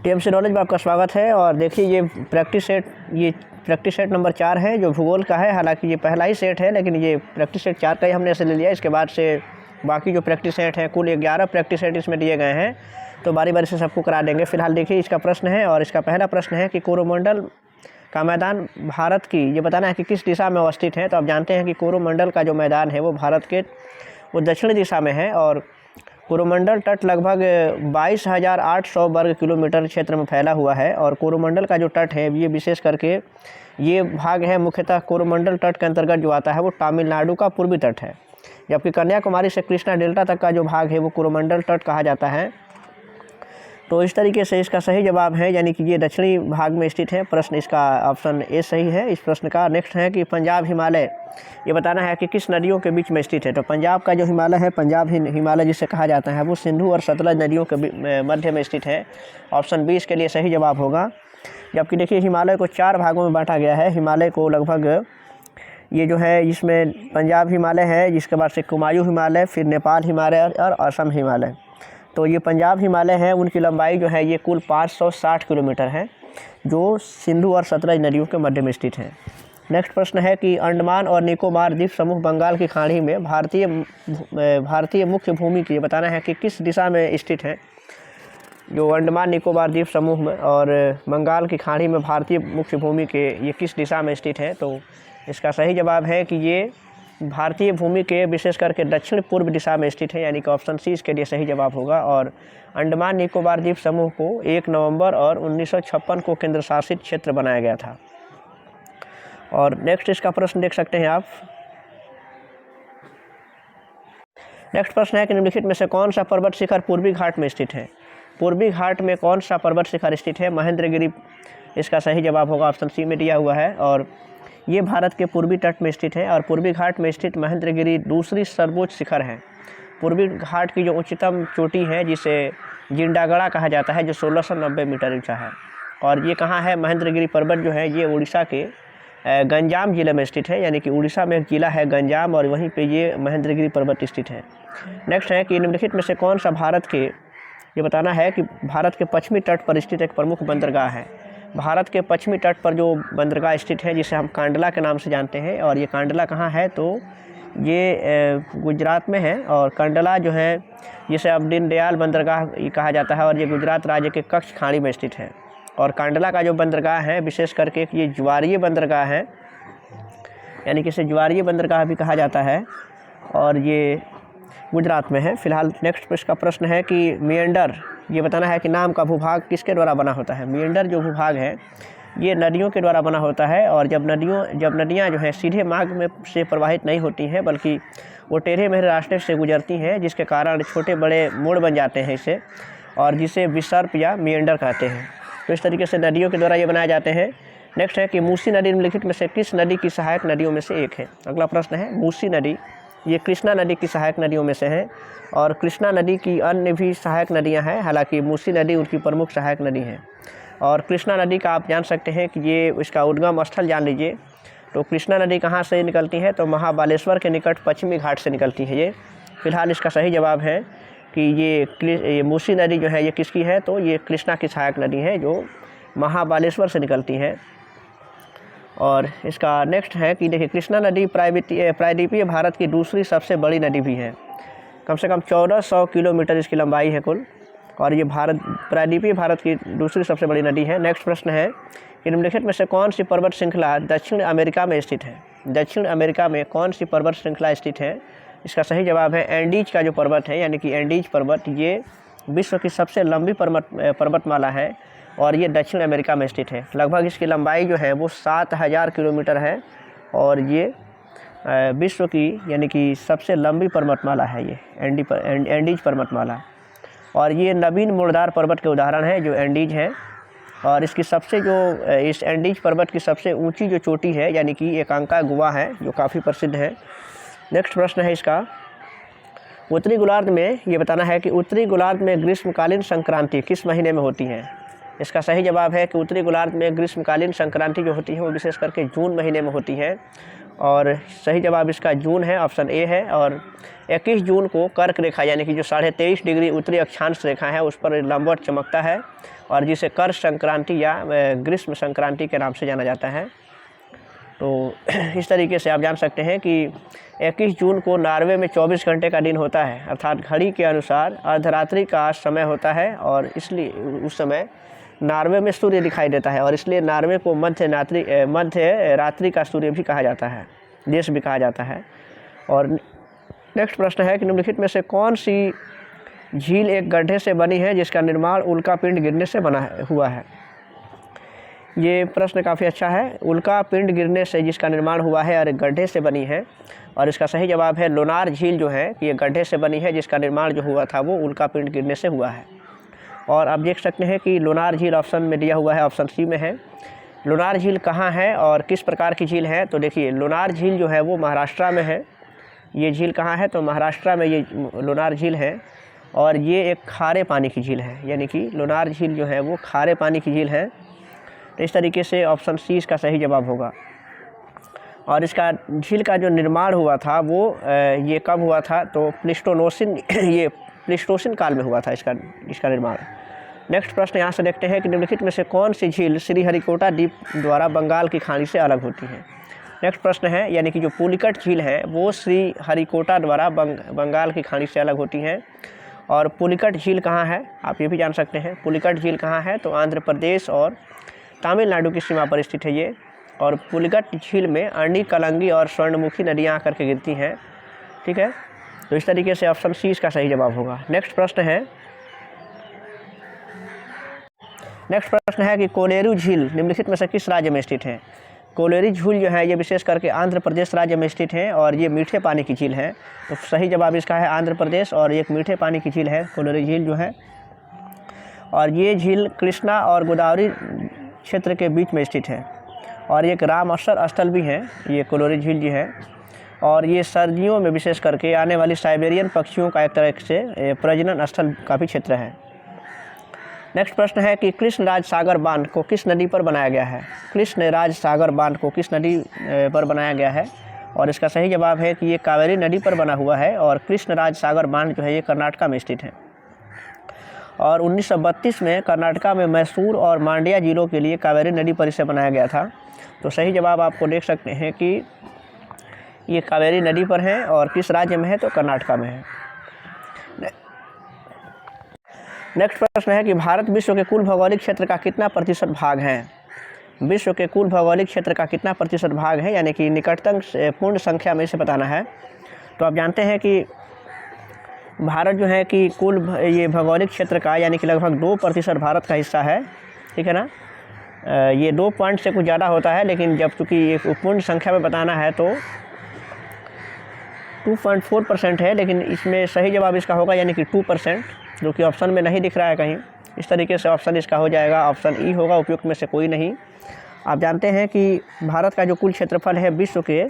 TMC knowledge में आपका स्वागत है। और देखिए ये प्रैक्टिस सेट नंबर 4 है जो भूगोल का है। हालांकि ये पहला ही सेट है, लेकिन ये प्रैक्टिस सेट 4 का ही हमने ऐसे ले लिया। इसके बाद से बाकी जो प्रैक्टिस सेट हैं, कुल 11 प्रैक्टिस सेट इसमें दिए गए हैं, तो बारी बारी से सबको करा देंगे। फिलहाल देखिए इसका प्रश्न है, और इसका पहला प्रश्न है कि कोरोमंडल का मैदान भारत की, ये बताना है कि किस दिशा में अवस्थित है। तो आप जानते हैं कि कोरोमंडल का जो मैदान है वो भारत के दक्षिणी दिशा में है, और कोरोमंडल तट लगभग 22,800 वर्ग किलोमीटर क्षेत्र में फैला हुआ है। और कोरोमंडल का जो तट है ये विशेष करके ये भाग है मुख्यतः कोरोमंडल तट के अंतर्गत जो आता है वो तमिलनाडु का पूर्वी तट है, जबकि कन्याकुमारी से कृष्णा डेल्टा तक का जो भाग है वो कोरोमंडल तट कहा जाता है। तो इस तरीके से इसका सही जवाब है, यानी कि ये दक्षिणी भाग में स्थित है। प्रश्न इसका ऑप्शन ए सही है। इस प्रश्न का नेक्स्ट है कि पंजाब हिमालय, ये बताना है कि किस नदियों के बीच में स्थित है। तो पंजाब का जो हिमालय है, पंजाब हिमालय जिसे कहा जाता है, वो सिंधु और सतलज नदियों के मध्य में स्थित है। ऑप्शन बी इसके लिए सही जवाब होगा। जबकि देखिए हिमालय को 4 भागों में बांटा गया है। हिमालय को लगभग ये जो है इसमें पंजाब हिमालय है, जिसके बाद से कुमायूं हिमालय, फिर नेपाल हिमालय और असम हिमालय। तो ये पंजाब हिमालय है, उनकी लंबाई जो है ये कुल 560 किलोमीटर है, जो सिंधु और सतलज नदियों के मध्य में स्थित है। नेक्स्ट प्रश्न है कि अंडमान और निकोबार द्वीप समूह बंगाल की खाड़ी में भारतीय मुख्य भूमि की, ये बताना है कि किस दिशा में स्थित है। जो अंडमान निकोबार द्वीप समूह में और बंगाल की खाड़ी में भारतीय मुख्य भूमि के ये किस दिशा में स्थित है। तो इसका सही जवाब है कि ये भारतीय भूमि के विशेष करके दक्षिण पूर्व दिशा में स्थित है, यानी कि ऑप्शन सी इसके लिए सही जवाब होगा। और अंडमान निकोबार द्वीप समूह को 1 नवंबर और 1956 को केंद्र शासित क्षेत्र बनाया गया था। और नेक्स्ट इसका प्रश्न देख सकते हैं आप। नेक्स्ट प्रश्न है कि निम्नलिखित में से कौन सा पर्वत शिखर पूर्वी घाट में स्थित है। पूर्वी घाट में कौन सा पर्वत शिखर स्थित है। महेंद्रगिरी इसका सही जवाब होगा, ऑप्शन सी में दिया हुआ है। और ये भारत के पूर्वी तट में स्थित है, और पूर्वी घाट में स्थित महेंद्रगिरी दूसरी सर्वोच्च शिखर है। पूर्वी घाट की जो उच्चतम चोटी है जिसे जिंडागड़ा कहा जाता है, जो 1690 मीटर ऊंचा है। और ये कहाँ है, महेंद्रगिरी पर्वत जो है ये उड़ीसा के गंजाम जिले में स्थित है, यानी कि उड़ीसा में एक जिला है गंजाम, और वहीं पे ये महेंद्रगिरी पर्वत स्थित है। नेक्स्ट है कि निम्नलिखित में से कौन सा भारत के, ये बताना है कि भारत के पश्चिमी तट पर स्थित एक प्रमुख बंदरगाह है। भारत के पश्चिमी तट पर जो बंदरगाह स्थित है जिसे हम कांडला के नाम से जानते हैं, और ये कांडला कहाँ है, तो ये गुजरात में है। और कांडला जो है जिसे अब दीनदयाल बंदरगाह कहा जाता है, और ये गुजरात राज्य के कच्छ खाड़ी में स्थित है। और कांडला का जो बंदरगाह है विशेष करके ये ज्वारीय बंदरगाह है, यानी कि इसे ज्वारीय बंदरगाह भी कहा जाता है, और ये गुजरात में है। फिलहाल नेक्स्ट इसका प्रश्न है कि मिएंडर, ये बताना है कि नाम का भूभाग किसके द्वारा बना होता है। मिएंडर जो भूभाग है ये नदियों के द्वारा बना होता है, और जब नदियाँ जो हैं सीधे मार्ग में से प्रवाहित नहीं होती हैं, बल्कि वो टेढ़े मेढ़े रास्ते से गुजरती हैं, जिसके कारण छोटे बड़े मोड़ बन जाते हैं इसे, और जिसे विसर्प या मिएंडर कहते हैं। तो इस तरीके से नदियों के द्वारा ये बनाए जाते हैं। नेक्स्ट है कि मूसी नदी निम्नलिखित में से किस नदी की सहायक नदियों में से एक है। अगला प्रश्न है, मूसी नदी ये कृष्णा नदी की सहायक नदियों में से है, और कृष्णा नदी की अन्य भी सहायक नदियां हैं, हालांकि मूसी नदी उनकी प्रमुख सहायक नदी है। और कृष्णा नदी का आप जान सकते हैं कि ये इसका उद्गम स्थल जान लीजिए। तो कृष्णा नदी कहाँ से निकलती है, तो महाबालेश्वर के निकट पश्चिमी घाट से निकलती है ये। फिलहाल इसका सही जवाब है कि ये मूसी नदी जो है ये किसकी है, तो ये कृष्णा की सहायक नदी है जो महाबालेश्वर से निकलती है। और इसका नेक्स्ट है कि देखिए कृष्णा नदी प्रायद्वीपीय भारत की दूसरी सबसे बड़ी नदी भी है। कम से कम 1400 किलोमीटर इसकी लंबाई है कुल, और ये प्रायद्वीपीय भारत की दूसरी सबसे बड़ी नदी है। नेक्स्ट प्रश्न है कि निम्नलिखित में से कौन सी पर्वत श्रृंखला दक्षिण अमेरिका में स्थित है। दक्षिण अमेरिका में कौन सी पर्वत श्रृंखला स्थित है। इसका सही जवाब है एंडीज का जो पर्वत है, यानी कि एंडीज पर्वत ये विश्व की सबसे लंबी पर्वतमाला है, और ये दक्षिण अमेरिका में स्थित है। लगभग इसकी लंबाई जो है वो 7000 किलोमीटर है, और ये विश्व की यानी कि सबसे लंबी पर्वतमाला है ये एंडीज पर्वतमाला। और ये नवीन मूलधार पर्वत के उदाहरण है जो एंडीज हैं। और इसकी इस एंडीज पर्वत की सबसे ऊंची जो चोटी है, यानी कि एकांकागुआ है, जो काफ़ी प्रसिद्ध है। नेक्स्ट प्रश्न है इसका, उत्तरी गोलार्ध में, ये बताना है कि उत्तरी गोलार्ध में ग्रीष्मकालीन संक्रांति किस महीने में होती है। इसका सही जवाब है कि उत्तरी गोलार्ध में ग्रीष्मकालीन संक्रांति जो होती है वो विशेष करके जून महीने में होती है, और सही जवाब इसका जून है, ऑप्शन ए है। और 21 जून को कर्क रेखा यानी कि जो 23.5 डिग्री उत्तरी अक्षांश रेखा है उस पर लंबवत चमकता है, और जिसे कर्क संक्रांति या ग्रीष्म संक्रांति के नाम से जाना जाता है। तो इस तरीके से आप जान सकते हैं कि 21 जून को नॉर्वे में 24 घंटे का दिन होता है, अर्थात घड़ी के अनुसार अर्धरात्रि का समय होता है, और इसलिए उस समय नॉर्वे में सूर्य दिखाई देता है, और इसलिए नॉर्वे को मध्य रात्रि का सूर्य भी कहा जाता है, देश भी कहा जाता है। और नेक्स्ट प्रश्न है कि निम्नलिखित में से कौन सी झील एक गड्ढे से बनी है जिसका निर्माण उल्का पिंड गिरने से बना हुआ है। ये प्रश्न काफ़ी अच्छा है। उल्का पिंड गिरने से जिसका निर्माण हुआ है और एक गड्ढे से बनी है, और इसका सही जवाब है लोनार झील जो है कि ये गड्ढे से बनी है, जिसका निर्माण जो हुआ था वो उल्का पिंड गिरने से हुआ है। और आप देख सकते हैं कि लोनार झील ऑप्शन में दिया हुआ है, ऑप्शन सी में है। लोनार झील कहाँ है और किस प्रकार की झील है, तो देखिए लोनार झील जो है वो महाराष्ट्र में है। ये झील कहाँ है, तो महाराष्ट्र में ये लोनार झील है, और ये एक खारे पानी की झील है, यानी कि लोनार झील जो है वो खारे पानी की झील है। तो इस तरीके से ऑप्शन सी इसका सही जवाब होगा। और इसका झील का जो निर्माण हुआ था वो ये कब हुआ था, तो प्लीस्टोसिन काल में हुआ था इसका निर्माण। नेक्स्ट प्रश्न यहाँ से देखते हैं कि निम्नलिखित में से कौन सी झील श्रीहरिकोटा द्वीप द्वारा बंगाल की खाड़ी से अलग होती है। नेक्स्ट प्रश्न है यानी कि जो पुलिकट झील है वो श्रीहरिकोटा द्वारा बंगाल की खाड़ी से अलग होती है। और पुलिकट झील कहाँ है, आप ये भी जान सकते हैं। पुलिकट झील कहाँ है, तो आंध्र प्रदेश और तमिलनाडु की सीमा पर स्थित है ये। और पुलिकट झील में अर्नी, कलंगी और स्वर्णमुखी नदियाँ आकर के गिरती हैं, ठीक है। तो इस तरीके से ऑप्शन सी इसका सही जवाब होगा। नेक्स्ट प्रश्न है कि कोलेरू झील निम्नलिखित में से किस राज्य में स्थित है। कोलेरू झील जो है ये विशेष करके आंध्र प्रदेश राज्य में स्थित है, और ये मीठे पानी की झील है। तो सही जवाब इसका है आंध्र प्रदेश, और एक मीठे पानी की झील है कोलेरू झील जो है। और ये झील कृष्णा और गोदावरी क्षेत्र के बीच में स्थित है, और एक रामसर स्थल भी है ये कोलेरू झील जो है। और ये सर्दियों में विशेष करके आने वाली साइबेरियन पक्षियों का एक तरह से प्रजनन स्थल का भी क्षेत्र है। नेक्स्ट प्रश्न है कि कृष्णराज सागर बांध को किस नदी पर बनाया गया है। कृष्णराज सागर बांध को किस नदी पर बनाया गया है, और इसका सही जवाब है कि ये कावेरी नदी पर बना हुआ है। और कृष्णराज सागर बांध जो है ये कर्नाटका में स्थित है। और 1932 में कर्नाटका में मैसूर और मांड्या जिलों के लिए कावेरी नदी पर इसे बनाया गया था। तो सही जवाब आपको देख सकते हैं कि ये कावेरी नदी पर है, और किस राज्य में है, तो कर्नाटका में है। नेक्स्ट प्रश्न है कि भारत विश्व के कुल भौगोलिक क्षेत्र का कितना प्रतिशत भाग है। विश्व के कुल भौगोलिक क्षेत्र का कितना प्रतिशत भाग है, यानी कि निकटतम पूर्ण संख्या में इसे बताना है। तो आप जानते हैं कि भारत जो है कि कुल ये भौगोलिक क्षेत्र का यानी कि लगभग 2% भारत का हिस्सा है, ठीक है ना। ये 2 पॉइंट से कुछ ज़्यादा होता है, लेकिन जब चूँकि ये पूर्ण संख्या में बताना है तो 2.4% है, लेकिन इसमें सही जवाब इसका होगा यानी कि 2%, जो कि ऑप्शन में नहीं दिख रहा है कहीं। इस तरीके से ऑप्शन इसका हो जाएगा, ऑप्शन ई होगा, उपयुक्त में से कोई नहीं। आप जानते हैं कि भारत का जो कुल क्षेत्रफल है विश्व के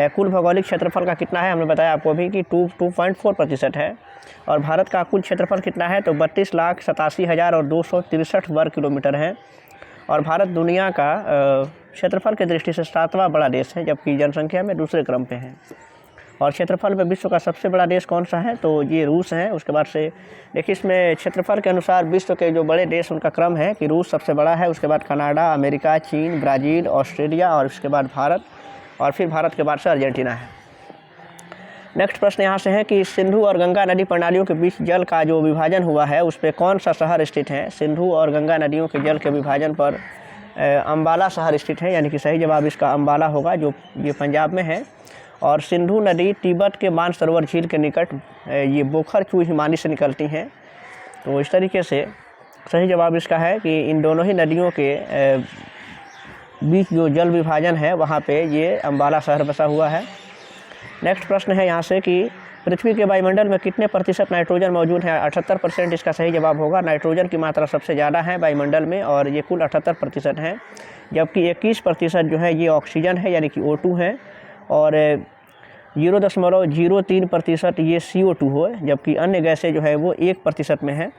कुल भौगोलिक क्षेत्रफल का कितना है, हमने बताया आपको भी कि 2.4% है। और भारत का कुल क्षेत्रफल कितना है, तो 32,87,263 वर्ग किलोमीटर है। और भारत दुनिया का क्षेत्रफल की दृष्टि से 7वां बड़ा देश है, जबकि जनसंख्या में दूसरे क्रम पे है। और क्षेत्रफल में विश्व का सबसे बड़ा देश कौन सा है, तो ये रूस है। उसके बाद से देखिए इसमें क्षेत्रफल के अनुसार विश्व के जो बड़े देश उनका क्रम है कि रूस सबसे बड़ा है, उसके बाद कनाडा, अमेरिका, चीन, ब्राज़ील, ऑस्ट्रेलिया, और उसके बाद भारत, और फिर भारत के बाद से अर्जेंटीना है। नेक्स्ट प्रश्न यहाँ से है कि सिंधु और गंगा नदी प्रणालियों के बीच जल का जो विभाजन हुआ है उस पर कौन सा शहर स्थित है। सिंधु और गंगा नदियों के जल के विभाजन पर अम्बाला शहर स्थित है, यानी कि सही जवाब इसका अम्बाला होगा, जो ये पंजाब में है। और सिंधु नदी तिब्बत के मानसरोवर झील के निकट ये बोखरचू हिमानी से निकलती हैं। तो इस तरीके से सही जवाब इसका है कि इन दोनों ही नदियों के बीच जो जल विभाजन है वहाँ पे ये अम्बाला शहर बसा हुआ है। नेक्स्ट प्रश्न है यहाँ से कि पृथ्वी के वायुमंडल में कितने प्रतिशत नाइट्रोजन मौजूद है। 78% इसका सही जवाब होगा। नाइट्रोजन की मात्रा सबसे ज़्यादा है वायुमंडल में, और ये कुल 78% है। जबकि 21% जो है ये ऑक्सीजन है, यानी कि O2 है। और 0.03% ये CO2 हो, जबकि अन्य गैसें जो है वो 1% में है।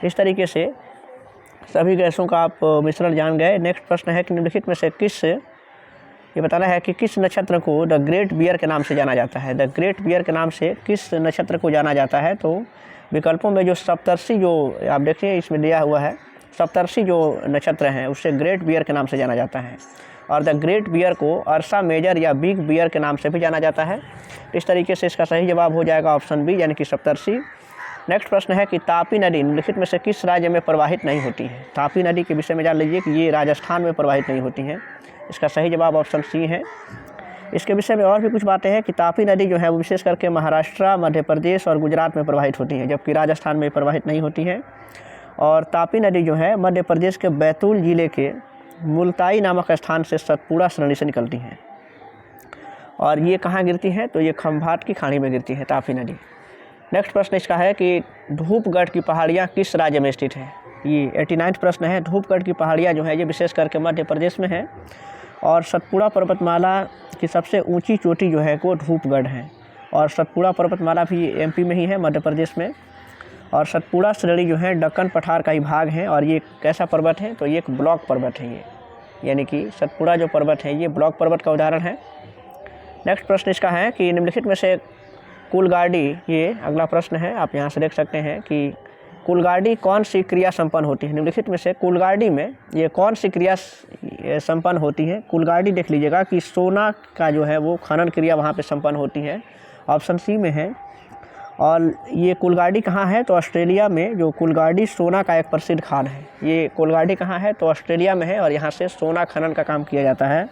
इस तरीके से सभी गैसों का आप मिश्रण जान गए। नेक्स्ट प्रश्न है कि निम्नलिखित में से ये बताना है कि किस नक्षत्र को द ग्रेट बियर के नाम से जाना जाता है। द ग्रेट बियर के नाम से किस नक्षत्र को जाना जाता है? तो विकल्पों में जो सप्तर्षि जो आप देखिए इसमें दिया हुआ है, सप्तर्षि जो नक्षत्र हैं उससे ग्रेट बियर के नाम से जाना जाता है। और द ग्रेट बियर को अर्सा मेजर या बिग बियर के नाम से भी जाना जाता है। इस तरीके से इसका सही जवाब हो जाएगा ऑप्शन बी, यानी कि सप्तर्षि। नेक्स्ट प्रश्न है कि तापी नदी निम्नलिखित में से किस राज्य में प्रवाहित नहीं होती है? तापी नदी के विषय में जान लीजिए कि ये राजस्थान में प्रवाहित नहीं होती हैं। इसका सही जवाब ऑप्शन सी है। इसके विषय में और भी कुछ बातें हैं कि तापी नदी जो है वो विशेष करके महाराष्ट्र, मध्य प्रदेश और गुजरात में प्रवाहित होती है, जबकि राजस्थान में प्रवाहित नहीं होती है। और तापी नदी जो है मध्य प्रदेश के बैतूल जिले के मुल्ताई नामक स्थान से सतपुड़ा श्रेणी से निकलती हैं। और ये कहाँ गिरती हैं? तो ये खंभात की खाड़ी में गिरती है तापी नदी। नेक्स्ट प्रश्न इसका है कि धूपगढ़ की पहाड़ियाँ किस राज्य में स्थित है? ये 89वां प्रश्न है। धूपगढ़ की पहाड़ियाँ जो है ये विशेष करके मध्य प्रदेश में है। और सतपुड़ा पर्वतमाला की सबसे ऊंची चोटी जो है वो धूपगढ़ है। और सतपुड़ा पर्वतमाला भी एमपी में ही है, मध्य प्रदेश में। और सतपुड़ा श्रेणी जो है दक्कन पठार का ही भाग है। और ये कैसा पर्वत है? तो ये एक ब्लॉक पर्वत है ये, यानी कि सतपुड़ा जो पर्वत है ये ब्लॉक पर्वत का उदाहरण है। नेक्स्ट प्रश्न इसका है कि निम्नलिखित में से कुलगाड़ी, ये अगला प्रश्न है, आप यहाँ से देख सकते हैं कि कुलगाड़ी कौन सी क्रिया संपन्न होती है? निम्नलिखित में से कुलगाड़ी में ये कौन सी क्रिया संपन्न होती है? कुलगाड़ी देख लीजिएगा कि सोना का जो है वो खनन क्रिया वहाँ पे संपन्न होती है, ऑप्शन सी में है। और ये कुलगाड़ी कहाँ है? तो ऑस्ट्रेलिया में जो कुलगाड़ी सोना का एक प्रसिद्ध खान है। ये कुलगाड़ी कहाँ है? तो ऑस्ट्रेलिया में है और यहाँ से सोना खनन का काम किया जाता है।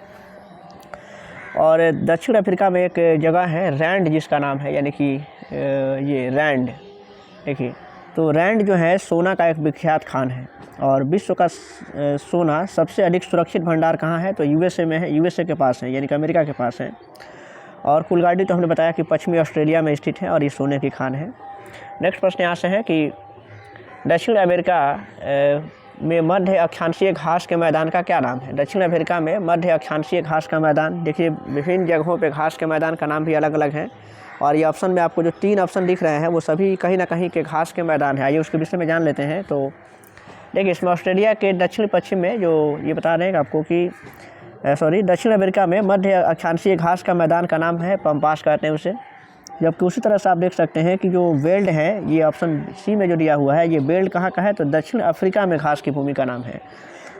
और दक्षिण अफ्रीका में एक जगह है रैंड जिसका नाम है, यानी कि ये रैंड, देखिए तो रैंड जो है सोना का एक विख्यात खान है। और विश्व का सोना सबसे अधिक सुरक्षित भंडार कहाँ है? तो यूएसए में है, यूएसए के पास है, यानी कि अमेरिका के पास है। और कुलगाड़ी तो हमने बताया कि पश्चिमी ऑस्ट्रेलिया में स्थित है और ये सोने की खान है। नेक्स्ट प्रश्न यहाँ से है कि दक्षिण अमेरिका में मध्य अक्षांशीय घास के मैदान का क्या नाम है? दक्षिण अमेरिका में मध्य अक्षांशीय घास का मैदान, देखिए विभिन्न जगहों पे घास के मैदान का नाम भी अलग अलग है। और ये ऑप्शन में आपको जो 3 ऑप्शन दिख रहे हैं वो सभी कहीं ना कहीं के घास के मैदान है। आइए उसके विषय में जान लेते हैं। तो देखिए इसमें ऑस्ट्रेलिया के दक्षिण पश्चिम में जो ये बता रहे हैं आपको कि दक्षिण अमेरिका में मध्य अक्षांशीय घास का मैदान का नाम है पम्पास कहते हैं उसे। जबकि उसी तरह से आप देख सकते हैं कि जो बेल्ट है, ये ऑप्शन सी में जो दिया हुआ है, ये बेल्ट कहाँ का है? तो दक्षिण अफ्रीका में घास की भूमि का नाम है।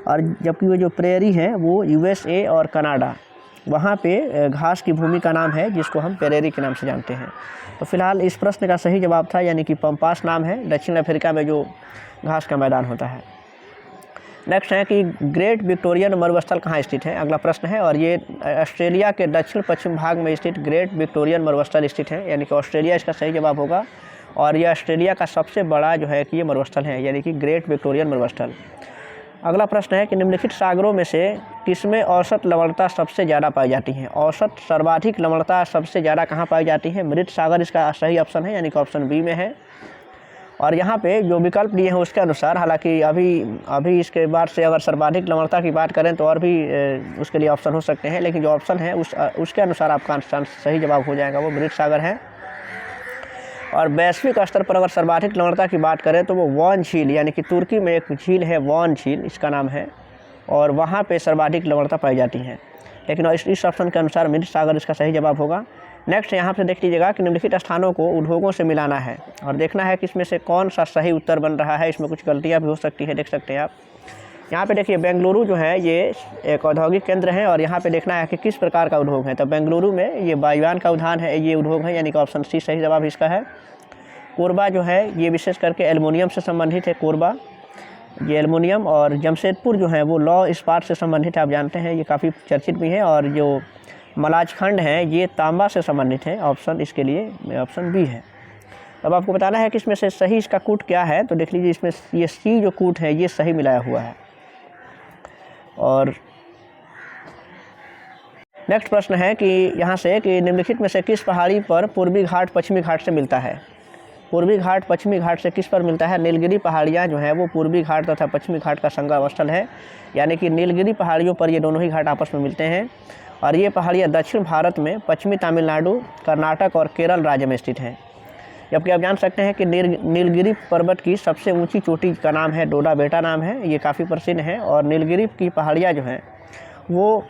और जबकि वो जो प्रेरी है वो यूएसए और कनाडा, वहाँ पे घास की भूमि का नाम है जिसको हम प्रेरी के नाम से जानते हैं। तो फिलहाल इस प्रश्न का सही जवाब था, यानी कि पम्पास नाम है दक्षिण अफ्रीका में जो घास का मैदान होता है। नेक्स्ट है कि ग्रेट विक्टोरियन मरुस्थल कहाँ स्थित है? अगला प्रश्न है। और ये ऑस्ट्रेलिया के दक्षिण पश्चिम भाग में स्थित ग्रेट विक्टोरियन मरुस्थल स्थित है, यानी कि ऑस्ट्रेलिया इसका सही जवाब होगा। और ये ऑस्ट्रेलिया का सबसे बड़ा जो है कि ये मरुस्थल है, यानी कि ग्रेट विक्टोरियन मरुस्थल। अगला प्रश्न है कि निम्नलिखित सागरों में से किसमें औसत लवणता सबसे ज़्यादा पाई जाती है? औसत सर्वाधिक लवणता सबसे ज़्यादा कहाँ पाई जाती है? मृत सागर इसका सही ऑप्शन है, यानी कि ऑप्शन बी में है। और यहाँ पे जो विकल्प दिए हैं उसके अनुसार, हालांकि अभी इसके बाद से अगर सर्वाधिक लवणता की बात करें तो और भी उसके लिए ऑप्शन हो सकते हैं, लेकिन जो ऑप्शन है उसके अनुसार आपका सही जवाब हो जाएगा, वो मृत सागर है। और वैश्विक स्तर पर अगर सर्वाधिक लवणता की बात करें तो वो वॉन झील, यानी कि तुर्की में एक झील है वॉन झील इसका नाम है, और वहाँ पे सर्वाधिक लवणता पाई जाती है। लेकिन इस ऑप्शन के अनुसार मृत सागर इसका सही जवाब होगा। नेक्स्ट यहाँ पे देख लीजिएगा कि निम्नलिखित स्थानों को उद्योगों से मिलाना है और देखना है कि इसमें से कौन सा सही उत्तर बन रहा है। इसमें कुछ गलतियाँ भी हो सकती है, देख सकते हैं आप। यहाँ पे देखिए बेंगलुरु जो है ये एक औद्योगिक केंद्र है और यहाँ पे देखना है कि किस प्रकार का उद्योग है। तो बेंगलुरु में ये वायुयान का उद्यान है, ये उद्योग है, यानी कि ऑप्शन सी सही जवाब इसका है। कोरबा जो है ये विशेष करके एल्युमिनियम से संबंधित है, कोरबा ये एल्युमिनियम। और जमशेदपुर जो है वो लौह इस्पात से संबंधित है, आप जानते हैं ये काफ़ी चर्चित भी है। और जो मलाजखंड है ये तांबा से संबंधित है, ऑप्शन इसके लिए ऑप्शन बी है। अब आपको बताना है कि इसमें से सही इसका कूट क्या है। तो देख लीजिए इसमें ये सी जो कूट है ये सही मिलाया हुआ है। और नेक्स्ट प्रश्न है कि यहाँ से कि निम्नलिखित में से किस पहाड़ी पर पूर्वी घाट पश्चिमी घाट से मिलता है? पूर्वी घाट पश्चिमी घाट से किस पर मिलता है? नीलगिरी पहाड़ियाँ जो है वो पूर्वी घाट तथा पश्चिमी घाट का संगम स्थल है, यानी कि नीलगिरी पहाड़ियों पर ये दोनों ही घाट आपस में मिलते हैं। और ये पहाड़ियाँ दक्षिण भारत में पश्चिमी तमिलनाडु, कर्नाटक और केरल राज्य में स्थित हैं। जबकि आप जान सकते हैं कि नीलगिरी पर्वत की सबसे ऊंची चोटी का नाम है डोडा बेटा नाम है, ये काफ़ी प्रसिद्ध है। और नीलगिरी की पहाड़ियाँ जो हैं वो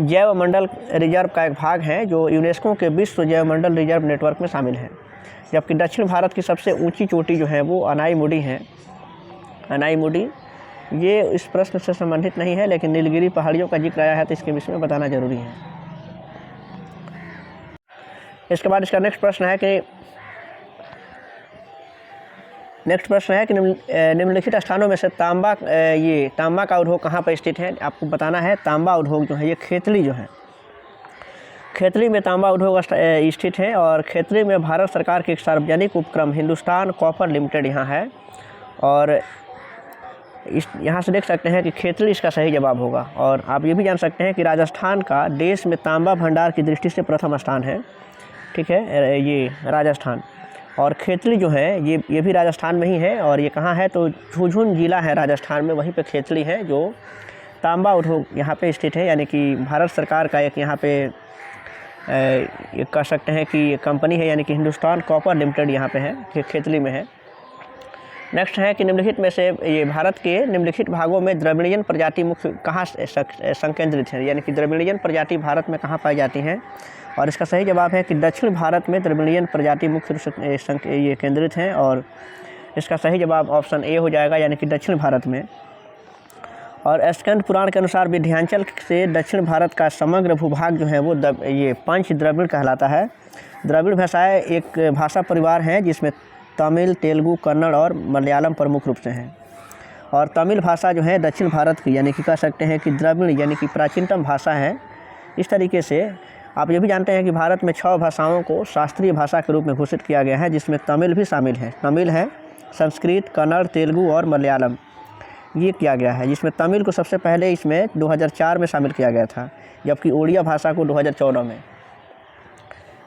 जैव मंडल रिजर्व का एक भाग है जो यूनेस्को के विश्व जैव मंडल रिजर्व नेटवर्क में शामिल है। जबकि दक्षिण भारत की सबसे ऊंची चोटी जो है वो अनाईमुडी है। अनाईमुडी ये इस प्रश्न से संबंधित नहीं है, लेकिन नीलगिरी पहाड़ियों का जिक्र आया है तो इसके विषय में बताना जरूरी है। इसके बाद इसका नेक्स्ट प्रश्न है कि निम्नलिखित स्थानों में से तांबा का उद्योग कहाँ पर स्थित है। आपको बताना है तांबा उद्योग जो है ये खेतली जो है, खेतली में तांबा उद्योग स्थित है। और खेतली में भारत सरकार के एक सार्वजनिक उपक्रम हिंदुस्तान कॉपर लिमिटेड यहाँ है। और यहाँ से देख सकते हैं कि खेतली इसका सही जवाब होगा। और आप ये भी जान सकते हैं कि राजस्थान का देश में तांबा भंडार की दृष्टि से प्रथम स्थान है, ठीक है, ये राजस्थान। और खेतली जो है ये भी राजस्थान में ही है। और ये कहाँ है तो झुंझुनू जिला है राजस्थान में, वहीं पे खेतली है जो तांबा उद्योग यहाँ पे स्थित है। यानी कि भारत सरकार का एक यहाँ पे ये कह सकते हैं कि कंपनी है, यानी कि हिंदुस्तान कॉपर लिमिटेड यहाँ पे है, खेतली में है। नेक्स्ट है कि निम्नलिखित में से ये भारत के निम्नलिखित भागों में द्रविड़ियन प्रजाति मुख्य कहाँ संकेंद्रित है, यानी कि द्रविड़ियन प्रजाति भारत में कहाँ पाई जाती हैं। और इसका सही जवाब है कि दक्षिण भारत में द्रविड़ियन प्रजाति मुख्य रूप से ये केंद्रित हैं। और इसका सही जवाब ऑप्शन ए हो जाएगा, यानी कि दक्षिण भारत में। और स्कंद पुराण के अनुसार विंध्याचल से दक्षिण भारत का समग्र भूभाग जो है वो ये पंच द्रविड़ कहलाता है। द्रविड़ भाषाएँ एक भाषा परिवार है जिसमें तमिल, तेलुगु, कन्नड़ और मलयालम प्रमुख रूप से हैं। और तमिल भाषा जो है दक्षिण भारत की, यानी कि कह सकते हैं कि द्रविड़ यानी कि प्राचीनतम भाषा है। इस तरीके से आप ये भी जानते हैं कि भारत में 6 भाषाओं को शास्त्रीय भाषा के रूप में घोषित किया गया है, जिसमें तमिल भी शामिल है। तमिल है, संस्कृत, कन्नड़, तेलुगु और मलयालम ये किया गया है, जिसमें तमिल को सबसे पहले इसमें 2004 में शामिल किया गया था, जबकि ओडिया भाषा को 2014 में।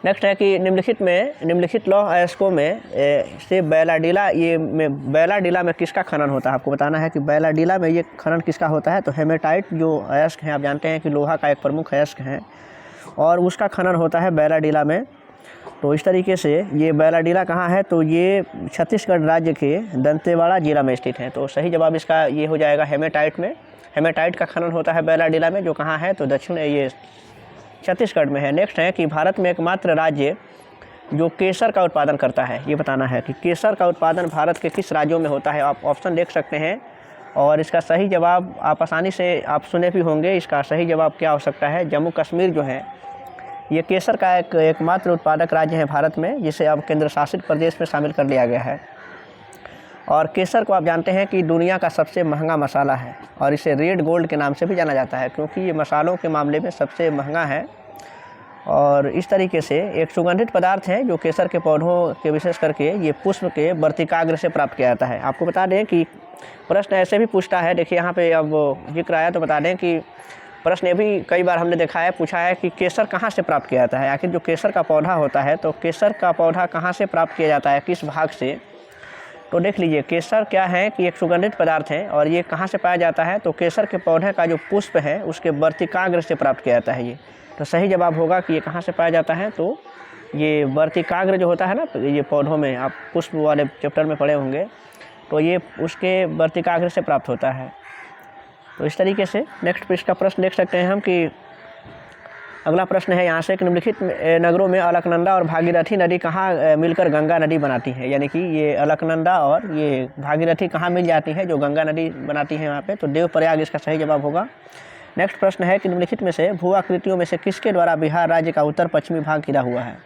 नेक्स्ट है कि निम्नलिखित लौह अयस्कों में से बैलाडीला में किसका खनन होता है। आपको बताना है कि बैलाडीला में ये खनन किसका होता है। तो हेमेटाइट जो अयस्क हैं, आप जानते हैं कि लोहा का एक प्रमुख अयस्क है, और उसका खनन होता है बैलाडीला में। तो इस तरीके से ये बैलाडीला कहाँ है तो ये छत्तीसगढ़ राज्य के दंतेवाड़ा जिला में स्थित है। तो सही जवाब इसका ये हो जाएगा हेमेटाइट में। हेमेटाइट का खनन होता है बैलाडीला में, जो कहाँ है तो दक्षिण ये छत्तीसगढ़ में है। नेक्स्ट है कि भारत में एकमात्र राज्य जो केसर का उत्पादन करता है, ये बताना है कि केसर का उत्पादन भारत के किस राज्यों में होता है। आप ऑप्शन देख सकते हैं और इसका सही जवाब आप आसानी से आप सुने भी होंगे। इसका सही जवाब क्या हो सकता है, जम्मू कश्मीर जो है ये केसर का एकमात्र उत्पादक राज्य है भारत में, जिसे अब केंद्र शासित प्रदेश में शामिल कर लिया गया है। और केसर को आप जानते हैं कि दुनिया का सबसे महंगा मसाला है, और इसे रेड गोल्ड के नाम से भी जाना जाता है, क्योंकि ये मसालों के मामले में सबसे महंगा है। और इस तरीके से एक सुगंधित पदार्थ है जो केसर के पौधों के विशेष करके ये पुष्प के वर्तिकाग्र से प्राप्त किया जाता है। आपको बता दें कि प्रश्न ऐसे भी पूछता है, देखिए यहाँ पे अब जिक्र आया तो बता दें कि प्रश्न ये भी कई बार हमने देखा है, पूछा है कि केसर कहाँ से प्राप्त किया जाता है। आखिर जो केसर का पौधा होता है तो केसर का पौधा कहाँ से प्राप्त किया जाता है, किस भाग से। तो देख लीजिए केसर क्या है कि एक सुगंधित पदार्थ है, और ये कहाँ से पाया जाता है तो केसर के पौधे का जो पुष्प है उसके वर्तिकाग्र से प्राप्त किया जाता है। ये तो सही जवाब होगा कि ये कहाँ से पाया जाता है, तो ये वर्तिकाग्र जो होता है ना, ये पौधों में आप पुष्प वाले चैप्टर में पढ़े होंगे, तो ये उसके वर्तिकाग्र से प्राप्त होता है। तो इस तरीके से नेक्स्ट इसका प्रश्न देख सकते हैं हम कि अगला प्रश्न है यहाँ से कि निम्नलिखित नगरों में अलकनंदा और भागीरथी नदी कहाँ मिलकर गंगा नदी बनाती है। यानी कि ये अलकनंदा और ये भागीरथी कहाँ मिल जाती है जो गंगा नदी बनाती है यहाँ पे, तो देवप्रयाग इसका सही जवाब होगा। नेक्स्ट प्रश्न है कि निम्नलिखित में से भू आकृतियों में से किसके द्वारा बिहार राज्य का उत्तर पश्चिमी भाग घिरा हुआ है।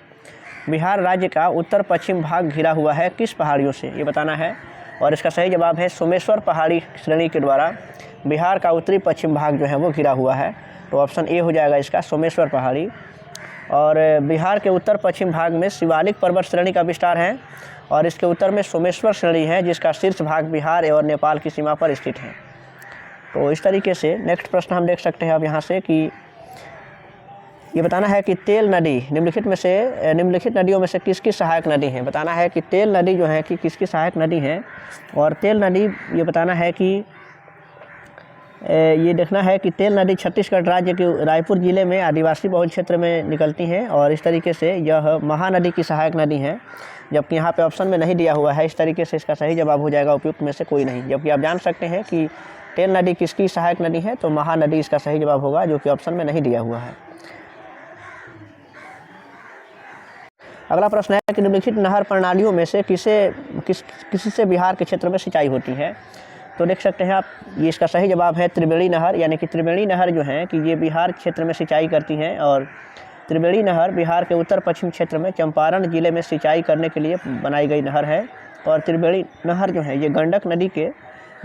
बिहार राज्य का उत्तर पश्चिम भाग घिरा हुआ है किस पहाड़ियों से, ये बताना है। और इसका सही जवाब है सोमेश्वर पहाड़ी श्रेणी के द्वारा बिहार का उत्तरी पश्चिम भाग जो है वो घिरा हुआ है। तो ऑप्शन ए हो जाएगा इसका, सोमेश्वर पहाड़ी। और बिहार के उत्तर पश्चिम भाग में शिवालिक पर्वत श्रेणी का विस्तार है, और इसके उत्तर में सोमेश्वर श्रेणी है जिसका शीर्ष भाग बिहार और नेपाल की सीमा पर स्थित है। तो इस तरीके से नेक्स्ट प्रश्न हम देख सकते हैं अब यहाँ से कि ये बताना है कि तेल नदी निम्नलिखित नदियों में से किसकी सहायक नदी है। बताना है कि तेल नदी जो है कि किसकी सहायक नदी है। और तेल नदी ये बताना है कि ये देखना है कि तेल नदी छत्तीसगढ़ राज्य के रायपुर जिले में आदिवासी बहुल क्षेत्र में निकलती हैं और इस तरीके से यह महानदी की सहायक नदी है, जबकि यहाँ पे ऑप्शन में नहीं दिया हुआ है। इस तरीके से इसका सही जवाब हो जाएगा उपयुक्त में से कोई नहीं। जबकि आप जान सकते हैं कि तेल नदी किसकी सहायक नदी है, तो महानदी इसका सही जवाब होगा, जो कि ऑप्शन में नहीं दिया हुआ है। अगला प्रश्न है कि निम्नलिखित नहर प्रणालियों में से किसी से बिहार के क्षेत्र में सिंचाई होती है। तो देख सकते हैं आप, ये इसका सही जवाब है त्रिवेणी नहर, यानी कि त्रिवेणी नहर जो है कि ये बिहार क्षेत्र में सिंचाई करती हैं और त्रिवेणी नहर बिहार के उत्तर पश्चिम क्षेत्र में चंपारण जिले में सिंचाई करने के लिए बनाई गई नहर है। और त्रिवेणी नहर जो है ये गंडक नदी के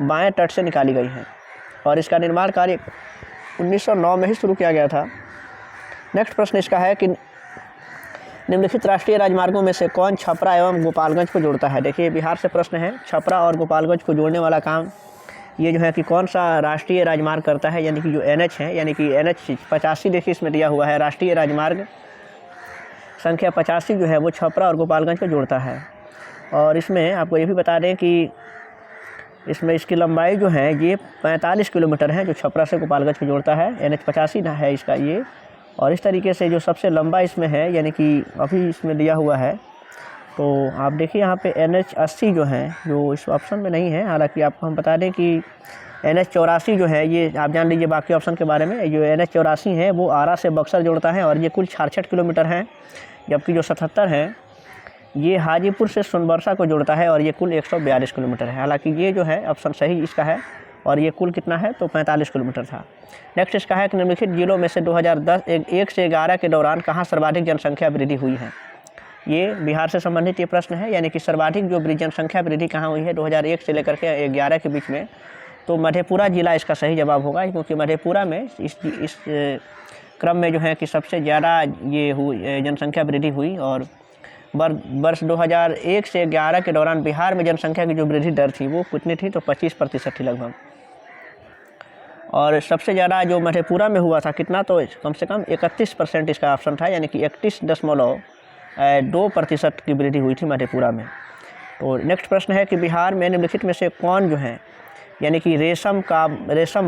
बाएं तट से निकाली गई है और इसका निर्माण कार्य 1909 में ही शुरू किया गया था। नेक्स्ट प्रश्न इसका है कि निम्नलिखित राष्ट्रीय राजमार्गों में से कौन छपरा एवं गोपालगंज को जोड़ता है। देखिए बिहार से प्रश्न है, छपरा और गोपालगंज को जोड़ने वाला काम ये जो है कि कौन सा राष्ट्रीय राजमार्ग करता है, यानी कि जो NH है, यानी कि NH 85 देखिए इसमें दिया हुआ है। राष्ट्रीय राजमार्ग संख्या 85 जो है वो छपरा और गोपालगंज को जोड़ता है। और इसमें आपको ये भी बता दें कि इसमें इसकी लंबाई जो है ये 45 किलोमीटर है, जो छपरा से गोपालगंज को जोड़ता है। NH 85 है इसका ये। और इस तरीके से जो सबसे लंबा इसमें है, यानी कि अभी इसमें दिया हुआ है, तो आप देखिए यहाँ पे NH 80 जो है, जो इस ऑप्शन में नहीं है। हालांकि आपको हम बता दें कि NH 84 जो है ये आप जान लीजिए बाकी ऑप्शन के बारे में। जो NH 84 है वो आरा से बक्सर जोड़ता है और ये कुल 66 किलोमीटर है, जबकि जो 77 है ये हाजीपुर से सोनबरसा को जोड़ता है और ये कुल 142 किलोमीटर है। हालांकि ये जो है ऑप्शन सही इसका है और ये कुल कितना है, तो 45 किलोमीटर था। नेक्स्ट इसका है कि निम्नलिखित जिलों में से 2010 से 11 के दौरान कहाँ सर्वाधिक जनसंख्या वृद्धि हुई है। ये बिहार से संबंधित ये प्रश्न है, यानी कि सर्वाधिक जो जनसंख्या वृद्धि कहाँ हुई है 2001 से लेकर के 11 के बीच में, तो मधेपुरा जिला इसका सही जवाब होगा, क्योंकि मधेपुरा में इस क्रम में जो है कि सबसे ज़्यादा ये जनसंख्या वृद्धि हुई। और वर्ष 2001 से 11 के दौरान बिहार में जनसंख्या की जो वृद्धि दर थी वो कितनी थी, तो 25% थी लगभग। और सबसे ज़्यादा जो मधेपुरा में हुआ था कितना, तो कम से कम 31% इसका ऑप्शन था, यानी कि 31.2% की वृद्धि हुई थी मधेपुरा में। तो नेक्स्ट प्रश्न है कि बिहार में निम्नलिखित में से कौन जो है यानी कि रेशम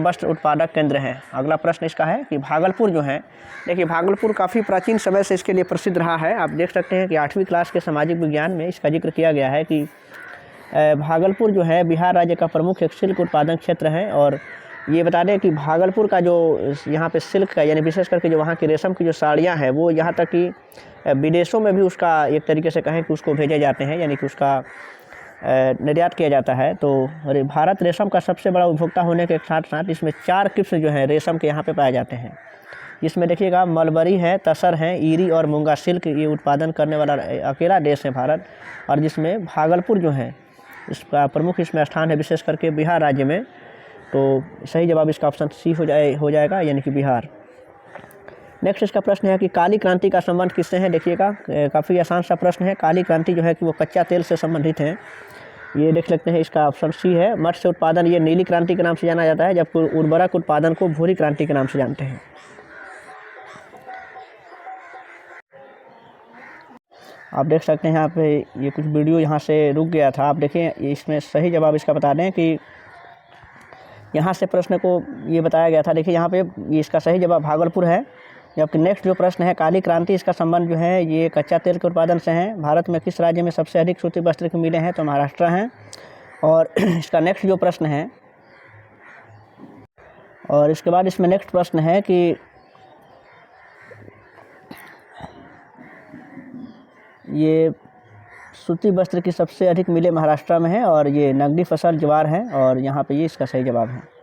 वस्त्र उत्पादक केंद्र है। अगला प्रश्न इसका है कि भागलपुर जो है, देखिए भागलपुर काफ़ी प्राचीन समय से इसके लिए प्रसिद्ध रहा है। आप देख सकते हैं कि 8वीं क्लास के सामाजिक विज्ञान में इसका जिक्र किया गया है कि भागलपुर जो है बिहार राज्य का प्रमुख एक सिल्क उत्पादन क्षेत्र है। और ये बता दें कि भागलपुर का जो यहाँ पे सिल्क का, यानी विशेष करके जो वहाँ की रेशम की जो साड़ियाँ हैं वो यहाँ तक कि विदेशों में भी उसका एक तरीके से कहें कि उसको भेजे जाते हैं, यानी कि उसका निर्यात किया जाता है। तो भारत रेशम का सबसे बड़ा उपभोक्ता होने के साथ साथ इसमें 4 किस्म जो हैं रेशम के यहाँ पे पाए जाते हैं। इसमें देखिएगा मलबरी है, तसर है, ईरी और मूंगा सिल्क ये उत्पादन करने वाला अकेला देश है भारत, और जिसमें भागलपुर जो है इसका प्रमुख इसमें स्थान है, विशेष करके बिहार राज्य में। तो सही जवाब इसका ऑप्शन सी हो जाएगा, यानी कि बिहार। नेक्स्ट इसका प्रश्न है कि काली क्रांति का संबंध किससे है। देखिएगा काफ़ी आसान सा प्रश्न है। काली क्रांति जो है कि वो कच्चा तेल से संबंधित है। ये देख सकते हैं, इसका ऑप्शन सी है। मत्स्य उत्पादन ये नीली क्रांति के नाम से जाना जाता है, जबकि उर्वरक उत्पादन को भूरी क्रांति के नाम से जानते हैं। आप देख सकते हैं यहाँ पे ये कुछ वीडियो यहाँ से रुक गया था। आप देखें इसमें सही जवाब इसका बता दें कि यहाँ से प्रश्न को ये बताया गया था। देखिए यहाँ पे इसका सही जवाब भागलपुर है। जबकि नेक्स्ट जो प्रश्न है काली क्रांति, इसका संबंध जो है ये कच्चा तेल के उत्पादन से है। भारत में किस राज्य में सबसे अधिक सूती वस्त्र की मिलें हैं, तो महाराष्ट्र हैं। और इसका नेक्स्ट जो प्रश्न है, और इसके बाद इसमें नेक्स्ट प्रश्न है कि ये सूती वस्त्र की सबसे अधिक मिलें महाराष्ट्र में है और ये नगदी फसल ज्वार है, और यहाँ पे ये इसका सही जवाब है।